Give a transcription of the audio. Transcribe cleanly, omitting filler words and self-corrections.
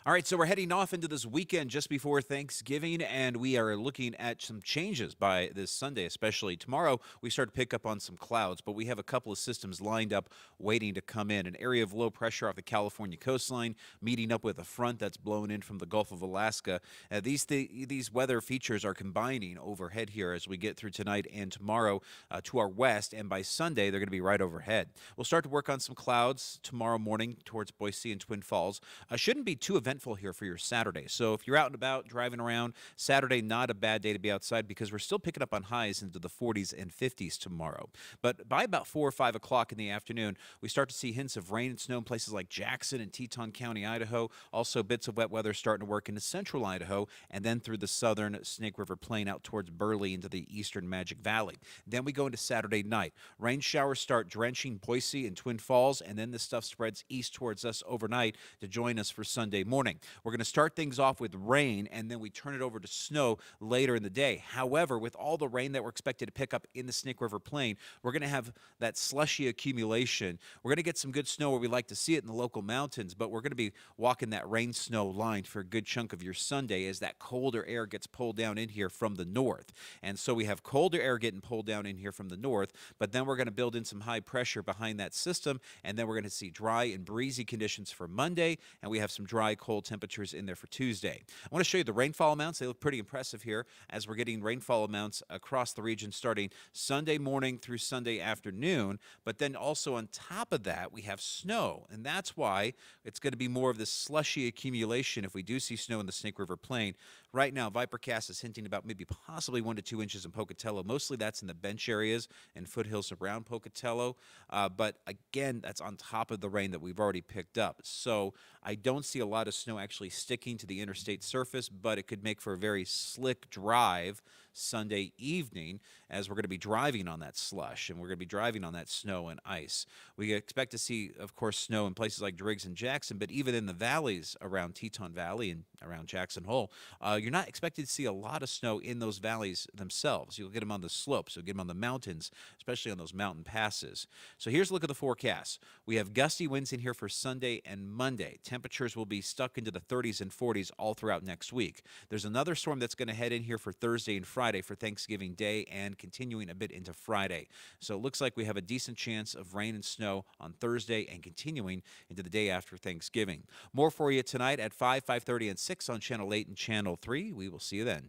All right, so we're heading off into this weekend just before Thanksgiving, and we are looking at some changes by this Sunday, especially. Tomorrow, we start to pick up on some clouds, but we have a couple of systems lined up waiting to come in. An area of low pressure off the California coastline, meeting up with a front that's blown in from the Gulf of Alaska. These weather features are combining overhead here as we get through tonight and tomorrow to our west, and by Sunday, they're going to be right overhead. We'll start to work on some clouds tomorrow morning towards Boise and Twin Falls. Shouldn't be too eventful here for your Saturday. So if you're out and about driving around, Saturday not a bad day to be outside because we're still picking up on highs into the 40s and 50s tomorrow. But by about 4 or 5 o'clock in the afternoon, we start to see hints of rain and snow in places like Jackson and Teton County, Idaho. Also bits of wet weather starting to work into central Idaho and then through the southern Snake River Plain out towards Burley into the eastern Magic Valley. Then we go into Saturday night. Rain showers start drenching Boise and Twin Falls, and then this stuff spreads east towards us overnight to join us for Sunday morning. We're going to start things off with rain, and then we turn it over to snow later in the day. However, with all the rain that we're expected to pick up in the Snake River Plain, we're going to have that slushy accumulation. We're going to get some good snow where we like to see it in the local mountains, but we're going to be walking that rain-snow line for a good chunk of your Sunday as that colder air gets pulled down in here from the north. And so we have colder air getting pulled down in here from the north, but then we're going to build in some high pressure behind that system, and then we're going to see dry and breezy conditions for Monday, and we have some dry, cold temperatures in there for Tuesday. I want to show you the rainfall amounts. They look pretty impressive here as we're getting rainfall amounts across the region starting Sunday morning through Sunday afternoon. But then also on top of that, we have snow. And that's why it's going to be more of this slushy accumulation if we do see snow in the Snake River Plain. Right now, Vipercast is hinting about maybe possibly 1 to 2 inches in Pocatello. Mostly that's in the bench areas and foothills around Pocatello. But again, that's on top of the rain that we've already picked up. So I don't see a lot of snow actually sticking to the interstate surface, but it could make for a very slick drive Sunday evening as we're going to be driving on that slush and we're going to be driving on that snow and ice. We expect to see, of course, snow in places like Driggs and Jackson, but even in the valleys around Teton Valley and around Jackson Hole, you're not expected to see a lot of snow in those valleys themselves. You'll get them on the slopes, you'll get them on the mountains, especially on those mountain passes. So here's a look at the forecast. We have gusty winds in here for Sunday and Monday. Temperatures will be stuck into the 30s and 40s all throughout next week. There's another storm that's going to head in here for Thursday and Friday for Thanksgiving Day and continuing a bit into Friday. So it looks like we have a decent chance of rain and snow on Thursday and continuing into the day after Thanksgiving. More for you tonight at 5, 5:30, and 6 on Channel 8 and Channel 3. We will see you then.